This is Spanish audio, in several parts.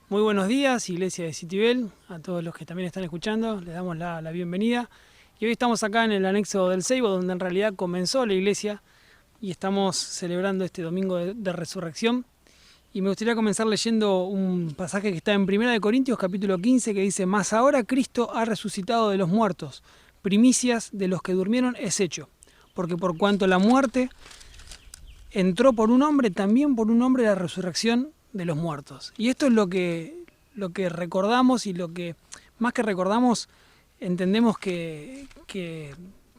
Muy buenos días, Iglesia de Citibel, a todos los que también están escuchando, les damos la bienvenida. Y hoy estamos acá en el anexo del Seibo, donde en realidad comenzó la iglesia, y estamos celebrando este domingo de resurrección. Y me gustaría comenzar leyendo un pasaje que está en 1 Corintios capítulo 15, que dice: «Mas ahora Cristo ha resucitado de los muertos, primicias de los que durmieron es hecho. Porque por cuanto la muerte entró por un hombre, también por un hombre la resurrección de los muertos». Y esto es lo que recordamos, y lo que más que recordamos entendemos que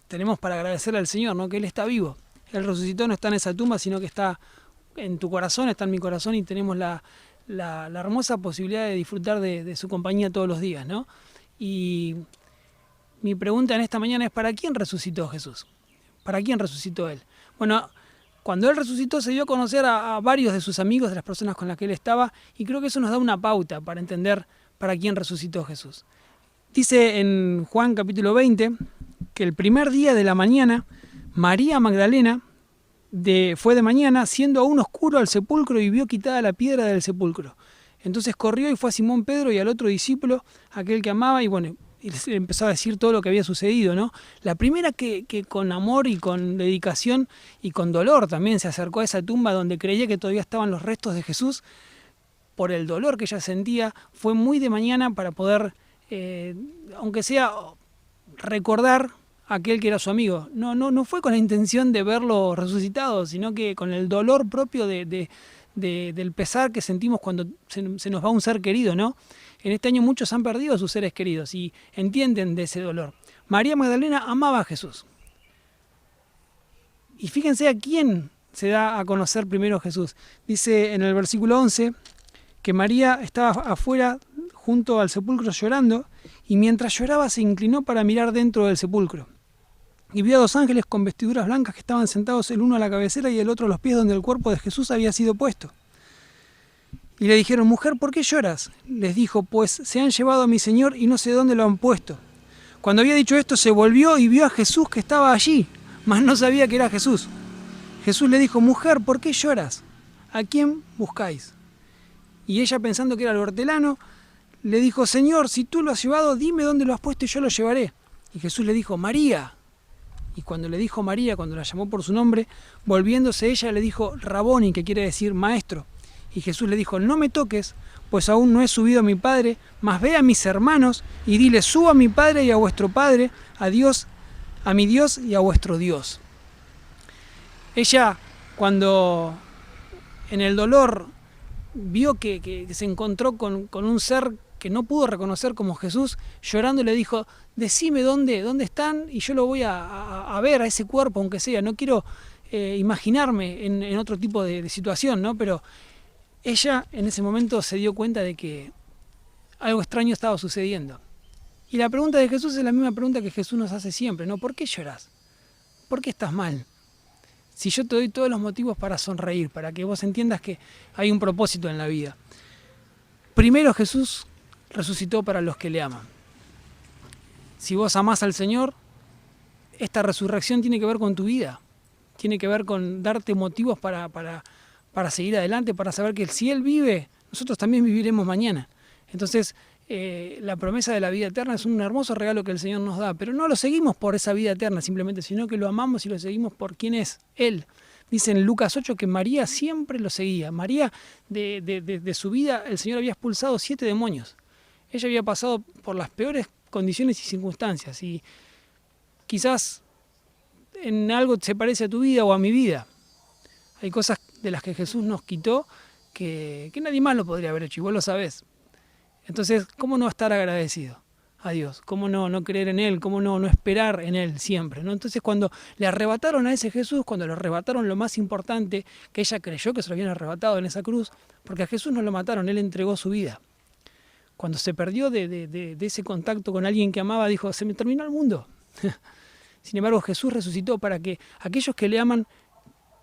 tenemos para agradecerle al Señor, ¿no? Que Él está vivo. Él resucitó, no está en esa tumba, sino que está en tu corazón, está en mi corazón, y tenemos la hermosa posibilidad de disfrutar de su compañía todos los días, ¿no? Y mi pregunta en esta mañana es: ¿para quién resucitó Jesús? ¿Para quién resucitó Él? Bueno, cuando Él resucitó se dio a conocer a varios de sus amigos, de las personas con las que Él estaba, y creo que eso nos da una pauta para entender para quién resucitó Jesús. Dice en Juan capítulo 20 que el primer día de la mañana, María Magdalena fue de mañana, siendo aún oscuro, al sepulcro y vio quitada la piedra del sepulcro. Entonces corrió y fue a Simón Pedro y al otro discípulo, aquel que amaba, y bueno, y le empezó a decir todo lo que había sucedido, ¿no? La primera que con amor y con dedicación y con dolor también se acercó a esa tumba donde creía que todavía estaban los restos de Jesús, por el dolor que ella sentía, fue muy de mañana para poder, aunque sea, recordar a aquel que era su amigo. No fue con la intención de verlo resucitado, sino que con el dolor propio del pesar que sentimos cuando se nos va un ser querido, ¿no? En este año muchos han perdido a sus seres queridos y entienden de ese dolor. María Magdalena amaba a Jesús. Y fíjense a quién se da a conocer primero Jesús. Dice en el versículo 11 que María estaba afuera junto al sepulcro llorando, y mientras lloraba se inclinó para mirar dentro del sepulcro. Y vio a dos ángeles con vestiduras blancas que estaban sentados, el uno a la cabecera y el otro a los pies donde el cuerpo de Jesús había sido puesto. Y le dijeron: «Mujer, ¿por qué lloras?». Les dijo: «Pues se han llevado a mi Señor y no sé dónde lo han puesto». Cuando había dicho esto, se volvió y vio a Jesús que estaba allí, mas no sabía que era Jesús. Jesús le dijo: «Mujer, ¿por qué lloras? ¿A quién buscáis?». Y ella, pensando que era el hortelano, le dijo: «Señor, si tú lo has llevado, dime dónde lo has puesto y yo lo llevaré». Y Jesús le dijo: «María». Y cuando le dijo María, cuando la llamó por su nombre, volviéndose ella le dijo: «Raboni», que quiere decir maestro. Y Jesús le dijo: «No me toques, pues aún no he subido a mi Padre, mas ve a mis hermanos y dile: subo a mi Padre y a vuestro Padre, a Dios, a mi Dios y a vuestro Dios». Ella, cuando en el dolor vio que se encontró con un ser que no pudo reconocer como Jesús, llorando le dijo: «Decime dónde están y yo lo voy a ver, a ese cuerpo, aunque sea». No quiero imaginarme en otro tipo de situación, ¿no? Pero ella en ese momento se dio cuenta de que algo extraño estaba sucediendo. Y la pregunta de Jesús es la misma pregunta que Jesús nos hace siempre, ¿no? ¿Por qué lloras? ¿Por qué estás mal? Si yo te doy todos los motivos para sonreír, para que vos entiendas que hay un propósito en la vida. Primero, Jesús resucitó para los que le aman. Si vos amás al Señor, esta resurrección tiene que ver con tu vida. Tiene que ver con darte motivos para seguir adelante, para saber que si Él vive, nosotros también viviremos mañana. Entonces, la promesa de la vida eterna es un hermoso regalo que el Señor nos da, pero no lo seguimos por esa vida eterna simplemente, sino que lo amamos y lo seguimos por quién es Él. Dice en Lucas 8 que María siempre lo seguía. María, de su vida, el Señor había expulsado 7 demonios. Ella había pasado por las peores condiciones y circunstancias, y quizás en algo se parece a tu vida o a mi vida. Hay cosas de las que Jesús nos quitó que nadie más lo podría haber hecho, y vos lo sabés. Entonces, ¿cómo no estar agradecido a Dios? ¿Cómo no creer en Él? ¿Cómo no esperar en Él siempre, ¿no? Entonces, cuando le arrebataron a ese Jesús, cuando le arrebataron lo más importante, que ella creyó que se lo habían arrebatado en esa cruz, porque a Jesús no lo mataron, Él entregó su vida. Cuando se perdió de ese contacto con alguien que amaba, dijo: «Se me terminó el mundo». Sin embargo, Jesús resucitó para que aquellos que le aman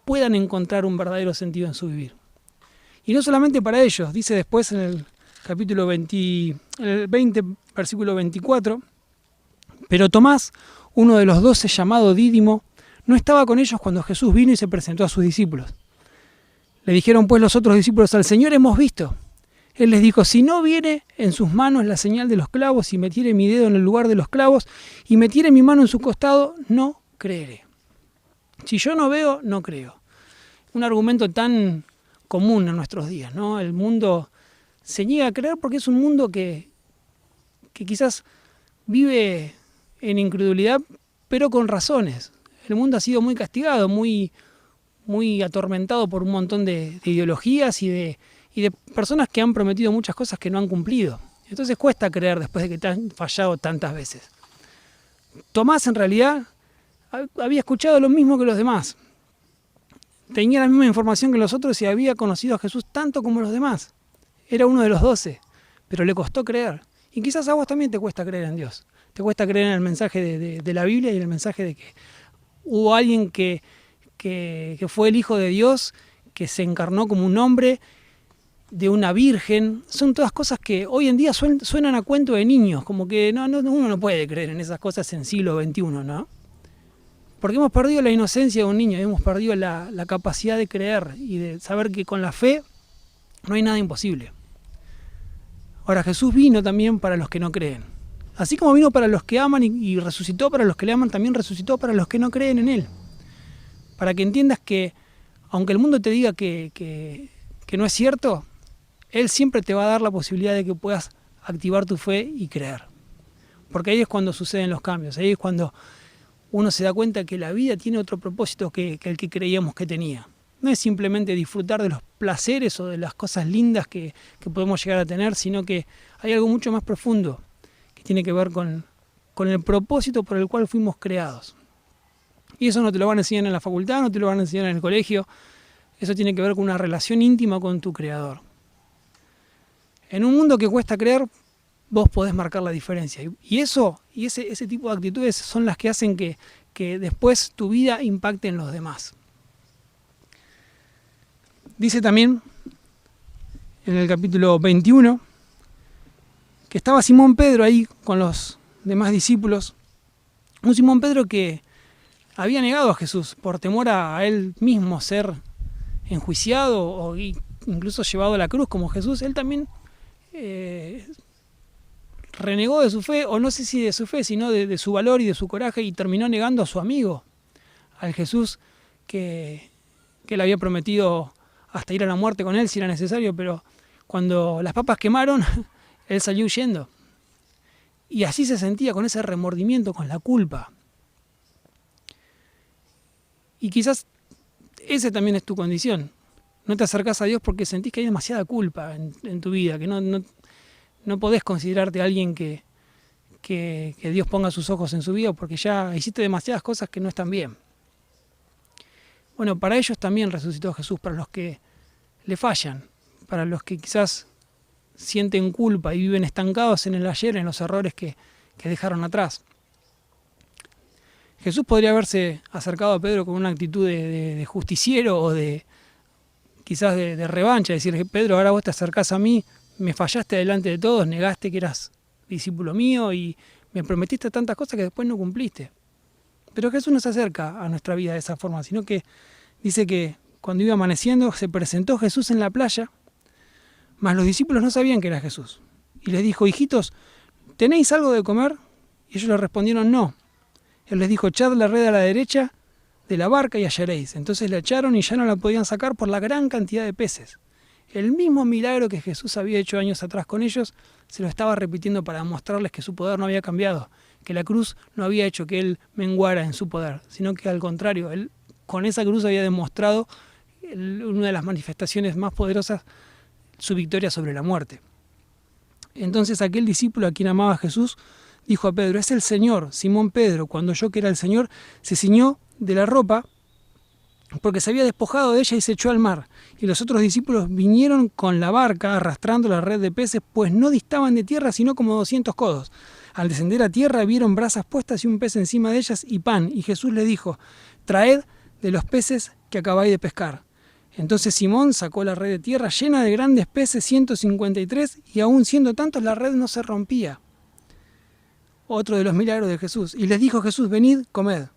puedan encontrar un verdadero sentido en su vivir. Y no solamente para ellos, dice después en el capítulo 20, versículo 24, «Pero Tomás, uno de los 12 llamado Dídimo, no estaba con ellos cuando Jesús vino y se presentó a sus discípulos. Le dijeron pues los otros discípulos: «Al Señor hemos visto». Él les dijo, si no viene en sus manos la señal de los clavos y metiere mi dedo en el lugar de los clavos y metiere mi mano en su costado, no creeré. Si yo no veo, no creo. Un argumento tan común en nuestros días, ¿no? El mundo se niega a creer porque es un mundo que quizás vive en incredulidad, pero con razones. El mundo ha sido muy castigado, muy atormentado por un montón de ideologías y de personas que han prometido muchas cosas que no han cumplido. Entonces cuesta creer después de que te han fallado tantas veces. Tomás en realidad había escuchado lo mismo que los demás. Tenía la misma información que los otros y había conocido a Jesús tanto como los demás. Era uno de los 12, pero le costó creer. Y quizás a vos también te cuesta creer en Dios. Te cuesta creer en el mensaje de la Biblia y en el mensaje de que hubo alguien que fue el Hijo de Dios, que se encarnó como un hombre de una virgen. Son todas cosas que hoy en día suenan a cuento de niños, como que uno no puede creer en esas cosas en siglo XXI, ¿no? Porque hemos perdido la inocencia de un niño, hemos perdido la capacidad de creer y de saber que con la fe no hay nada imposible. Ahora, Jesús vino también para los que no creen. Así como vino para los que aman y resucitó para los que le aman, también resucitó para los que no creen en Él. Para que entiendas que, aunque el mundo te diga que no es cierto, Él siempre te va a dar la posibilidad de que puedas activar tu fe y creer. Porque ahí es cuando suceden los cambios, ahí es cuando uno se da cuenta que la vida tiene otro propósito que el que creíamos que tenía. No es simplemente disfrutar de los placeres o de las cosas lindas que podemos llegar a tener, sino que hay algo mucho más profundo que tiene que ver con el propósito por el cual fuimos creados. Y eso no te lo van a enseñar en la facultad, no te lo van a enseñar en el colegio. Eso tiene que ver con una relación íntima con tu Creador. En un mundo que cuesta creer, vos podés marcar la diferencia. Y ese tipo de actitudes son las que hacen que después tu vida impacte en los demás. Dice también en el capítulo 21 que estaba Simón Pedro ahí con los demás discípulos. Un Simón Pedro que había negado a Jesús por temor a él mismo ser enjuiciado o incluso llevado a la cruz como Jesús. Él también renegó de su fe, o no sé si de su fe, sino de su valor y de su coraje, y terminó negando a su amigo, al Jesús que le había prometido hasta ir a la muerte con él si era necesario, pero cuando las papas quemaron, él salió huyendo. Y así se sentía, con ese remordimiento, con la culpa. Y quizás esa también es tu condición. No te acercás a Dios porque sentís que hay demasiada culpa en tu vida, que no podés considerarte alguien que Dios ponga sus ojos en su vida porque ya hiciste demasiadas cosas que no están bien. Bueno, para ellos también resucitó Jesús, para los que le fallan, para los que quizás sienten culpa y viven estancados en el ayer, en los errores que dejaron atrás. Jesús podría haberse acercado a Pedro con una actitud de justiciero o quizás de revancha, decirle: Pedro, ahora vos te acercás a mí, me fallaste delante de todos, negaste que eras discípulo mío y me prometiste tantas cosas que después no cumpliste. Pero Jesús no se acerca a nuestra vida de esa forma, sino que dice que cuando iba amaneciendo se presentó Jesús en la playa, mas los discípulos no sabían que era Jesús. Y les dijo: hijitos, ¿tenéis algo de comer? Y ellos le respondieron: no. Él les dijo: echad la red a la derecha de la barca y hallaréis. Entonces la echaron y ya no la podían sacar por la gran cantidad de peces. El mismo milagro que Jesús había hecho años atrás con ellos, se lo estaba repitiendo para mostrarles que su poder no había cambiado, que la cruz no había hecho que él menguara en su poder, sino que al contrario, él con esa cruz había demostrado una de las manifestaciones más poderosas, su victoria sobre la muerte. Entonces aquel discípulo a quien amaba Jesús dijo a Pedro: es el Señor. Simón Pedro, cuando oyó que era el Señor, se ciñó de la ropa porque se había despojado de ella y se echó al mar. Y los otros discípulos vinieron con la barca arrastrando la red de peces, pues no distaban de tierra sino como 200 codos. Al descender a tierra vieron brasas puestas y un pez encima de ellas y pan. Y Jesús les dijo: traed de los peces que acabáis de pescar. Entonces Simón sacó la red de tierra llena de grandes peces, 153, y aún siendo tantos la red no se rompía. Otro de los milagros de Jesús. Y les dijo Jesús: venid, comed.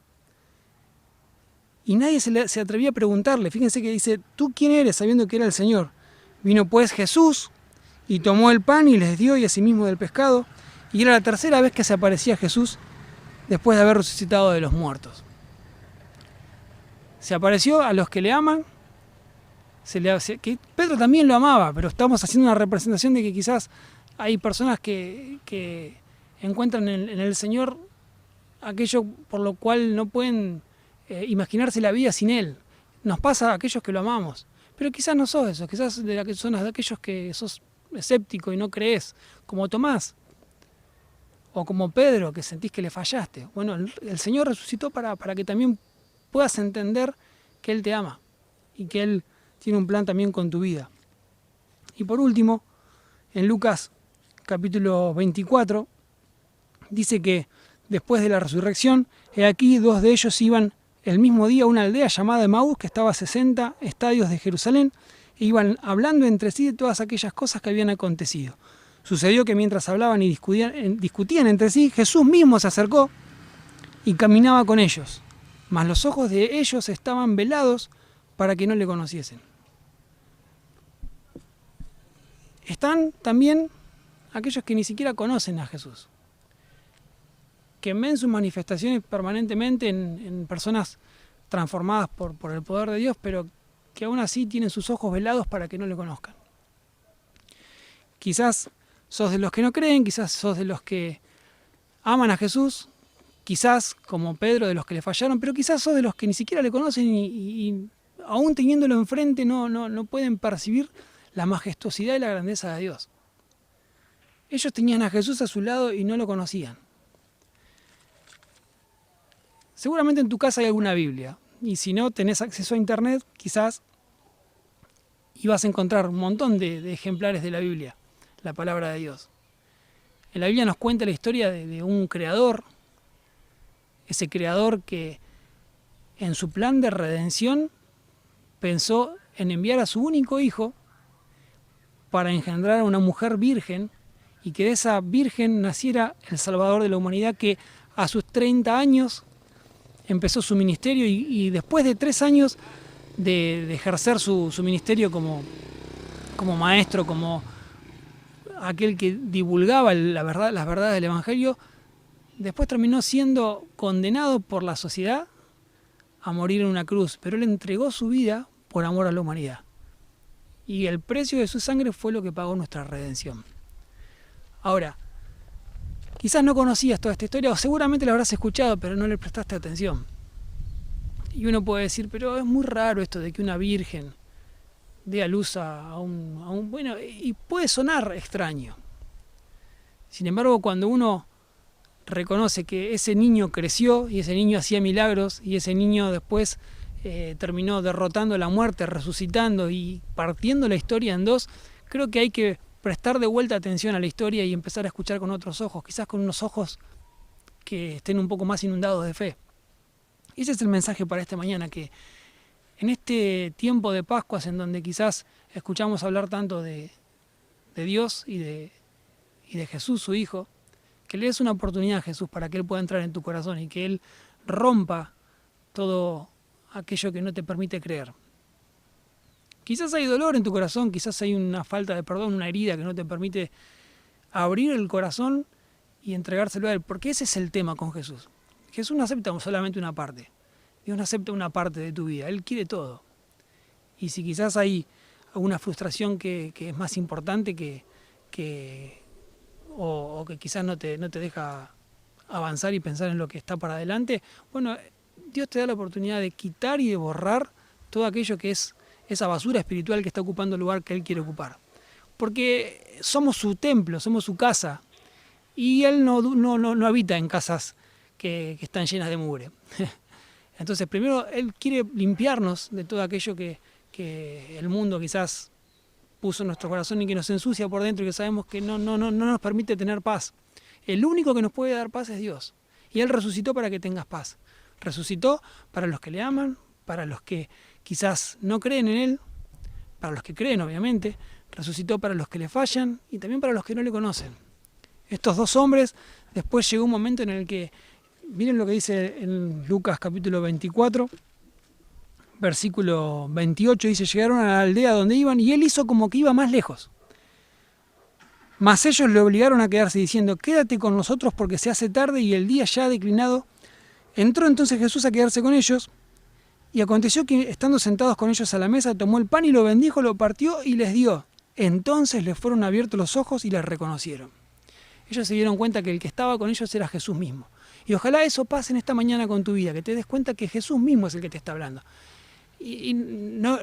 Y nadie se atrevía a preguntarle. Fíjense que dice: ¿tú quién eres? Sabiendo que era el Señor. Vino pues Jesús Y tomó el pan y les dio, y asimismo del pescado. Y era la tercera vez que se aparecía Jesús después de haber resucitado de los muertos. Se apareció a los que le aman, que Pedro también lo amaba, pero estamos haciendo una representación de que quizás hay personas que encuentran en el Señor aquello por lo cual no pueden imaginarse la vida sin Él. Nos pasa a aquellos que lo amamos, pero quizás no sos eso, quizás son de aquellos que sos escéptico y no crees, como Tomás, o como Pedro, que sentís que le fallaste. Bueno, el Señor resucitó para que también puedas entender que Él te ama y que Él tiene un plan también con tu vida. Y por último, en Lucas capítulo 24, dice que después de la resurrección, he aquí 2 de ellos iban el mismo día a una aldea llamada Emaús, que estaba a 60 estadios de Jerusalén, e iban hablando entre sí de todas aquellas cosas que habían acontecido. Sucedió que mientras hablaban y discutían entre sí, Jesús mismo se acercó y caminaba con ellos, mas los ojos de ellos estaban velados para que no le conociesen. Están también aquellos que ni siquiera conocen a Jesús, que ven sus manifestaciones permanentemente en personas transformadas por el poder de Dios, pero que aún así tienen sus ojos velados para que no le conozcan. Quizás sos de los que no creen, quizás sos de los que aman a Jesús, quizás, como Pedro, de los que le fallaron, pero quizás sos de los que ni siquiera le conocen y aún teniéndolo enfrente no pueden percibir la majestuosidad y la grandeza de Dios. Ellos tenían a Jesús a su lado y no lo conocían. Seguramente en tu casa hay alguna Biblia, y si no tenés acceso a internet, quizás ibas a encontrar un montón de ejemplares de la Biblia, la palabra de Dios. En la Biblia nos cuenta la historia de un creador, ese creador que en su plan de redención pensó en enviar a su único hijo para engendrar a una mujer virgen y que de esa virgen naciera el Salvador de la humanidad, que a sus 30 años empezó su ministerio y después de 3 años de ejercer su ministerio como maestro, como aquel que divulgaba las verdades del Evangelio, después terminó siendo condenado por la sociedad a morir en una cruz, pero él entregó su vida por amor a la humanidad. Y el precio de su sangre fue lo que pagó nuestra redención. Ahora, quizás no conocías toda esta historia, o seguramente la habrás escuchado, pero no le prestaste atención. Y uno puede decir, pero es muy raro esto de que una virgen dé a luz a un... Bueno, y puede sonar extraño. Sin embargo, cuando uno reconoce que ese niño creció y ese niño hacía milagros y ese niño después terminó derrotando la muerte, resucitando y partiendo la historia en dos, creo que hay que prestar de vuelta atención a la historia y empezar a escuchar con otros ojos, quizás con unos ojos que estén un poco más inundados de fe. Y ese es el mensaje para esta mañana, que en este tiempo de Pascuas, en donde quizás escuchamos hablar tanto de Dios y de Jesús, su Hijo, que le des una oportunidad a Jesús para que Él pueda entrar en tu corazón y que Él rompa todo aquello que no te permite creer. Quizás hay dolor en tu corazón, quizás hay una falta de perdón, una herida que no te permite abrir el corazón y entregárselo a Él, porque ese es el tema con Jesús. Jesús no acepta solamente una parte, Dios no acepta una parte de tu vida, Él quiere todo. Y si quizás hay alguna frustración que es más importante o que quizás no te deja avanzar y pensar en lo que está para adelante, bueno, Dios te da la oportunidad de quitar y de borrar todo aquello que es esa basura espiritual que está ocupando el lugar que Él quiere ocupar. Porque somos su templo, somos su casa, y Él no habita en casas que están llenas de mugre. Entonces, primero, Él quiere limpiarnos de todo aquello que el mundo quizás puso en nuestro corazón y que nos ensucia por dentro y que sabemos que no nos permite tener paz. El único que nos puede dar paz es Dios. Y Él resucitó para que tengas paz. Resucitó para los que le aman, para los que quizás no creen en Él, para los que creen, obviamente. Resucitó para los que le fallan y también para los que no le conocen. Estos dos hombres, después llegó un momento en el que, miren lo que dice en Lucas capítulo 24, versículo 28, dice, llegaron a la aldea donde iban y Él hizo como que iba más lejos. Mas ellos le obligaron a quedarse diciendo, quédate con nosotros porque se hace tarde y el día ya ha declinado. Entró entonces Jesús a quedarse con ellos, y aconteció que estando sentados con ellos a la mesa, tomó el pan y lo bendijo, lo partió y les dio. Entonces les fueron abiertos los ojos y les reconocieron. Ellos se dieron cuenta que el que estaba con ellos era Jesús mismo. Y ojalá eso pase en esta mañana con tu vida, que te des cuenta que Jesús mismo es el que te está hablando. Y no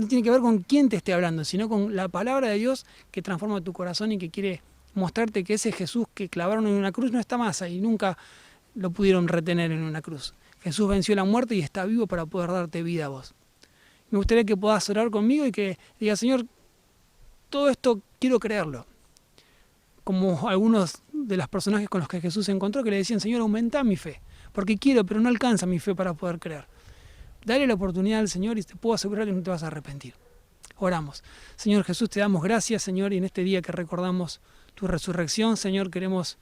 tiene que ver con quién te esté hablando, sino con la palabra de Dios que transforma tu corazón y que quiere mostrarte que ese Jesús que clavaron en una cruz no está más ahí, nunca lo pudieron retener en una cruz. Jesús venció la muerte y está vivo para poder darte vida a vos. Me gustaría que puedas orar conmigo y que digas, Señor, todo esto quiero creerlo. Como algunos de los personajes con los que Jesús se encontró que le decían, Señor, aumenta mi fe, porque quiero, pero no alcanza mi fe para poder creer. Dale la oportunidad al Señor y te puedo asegurar que no te vas a arrepentir. Oramos. Señor Jesús, te damos gracias, Señor, y en este día que recordamos tu resurrección, Señor, queremos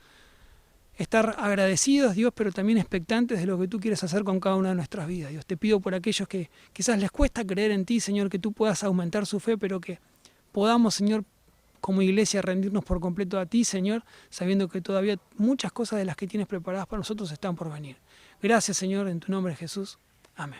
estar agradecidos, Dios, pero también expectantes de lo que tú quieres hacer con cada una de nuestras vidas. Dios, te pido por aquellos que quizás les cuesta creer en ti, Señor, que tú puedas aumentar su fe, pero que podamos, Señor, como iglesia rendirnos por completo a ti, Señor, sabiendo que todavía muchas cosas de las que tienes preparadas para nosotros están por venir. Gracias, Señor, en tu nombre, Jesús. Amén.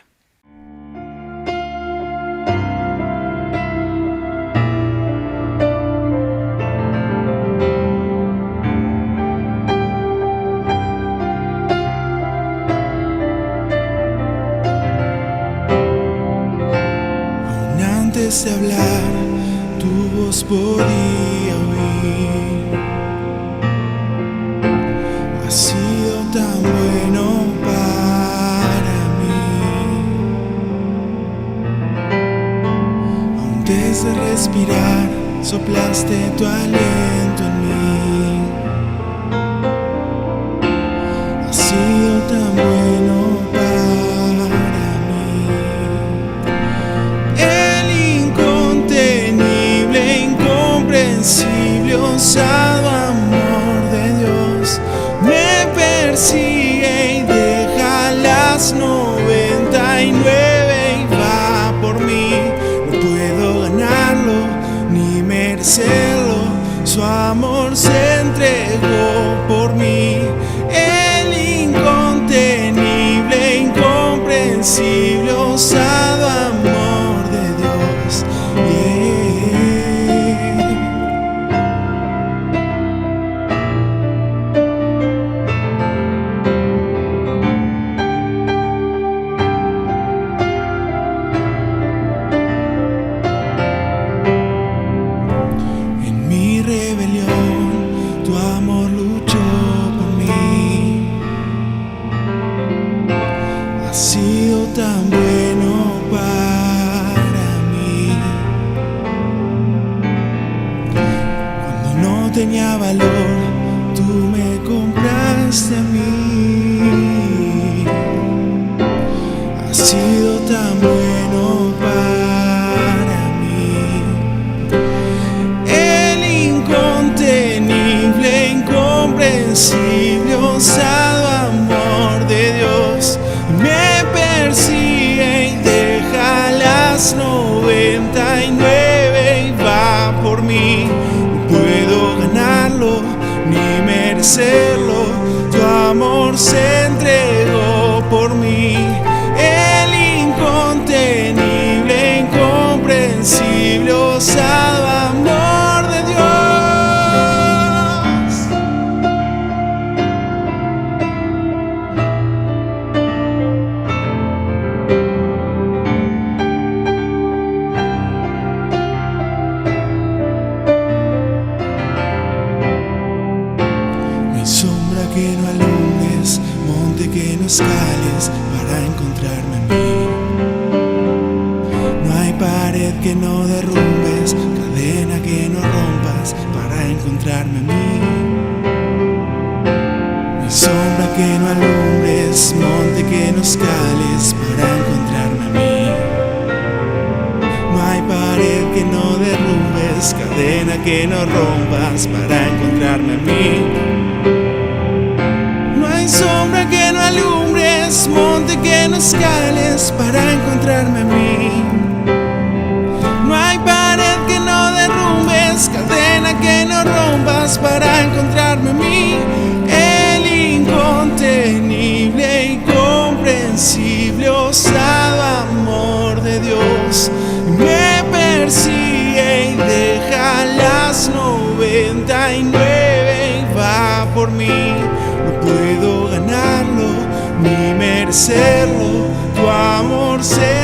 Antes de hablar, tu voz podía oír. Has sido tan bueno para mí. Antes de respirar, soplaste tu aliento en mí. Has sido tan bueno para mí. El incontenible, incomprensible, osado amor de Dios me persigue y deja las 99 y va por mí. No puedo ganarlo ni merecerlo, su amor se entregó por mí. El incontenible, incomprensible, osado amor de Dios. En mi rebelión, tu amor luchó por mí. Has sido tan bueno para mí. Cuando no tenía valor, tú me compraste a mí. Has sido tan bueno para mí. El incontenible, incomprensible, osado amor de Dios me persigue y deja las 99 y va por mí. No puedo ganarlo ni merecerlo, tu amor se entregó por mí. El incontenible, incomprensible, osado amor de Dios. No hay sombra que no alumbres, monte que no escales para encontrarme a mí. No hay pared que no derrumbes, cadena que no rompas para encontrarme a mí. No hay sombra que no alumbres, monte que no escales para encontrarme a mí. No hay pared que no derrumbes, cadena que no rompas para encontrarme a mí. No hay sombra que no alumbres, monte que no escales para encontrarme a mí. No hay pared que no derrumbes, cadena que no rompas vueltas para encontrarme a mí. El incontenible, incomprensible, osado amor de Dios me persigue y deja las 99 y va por mí. No puedo ganarlo ni merecerlo, tu amor se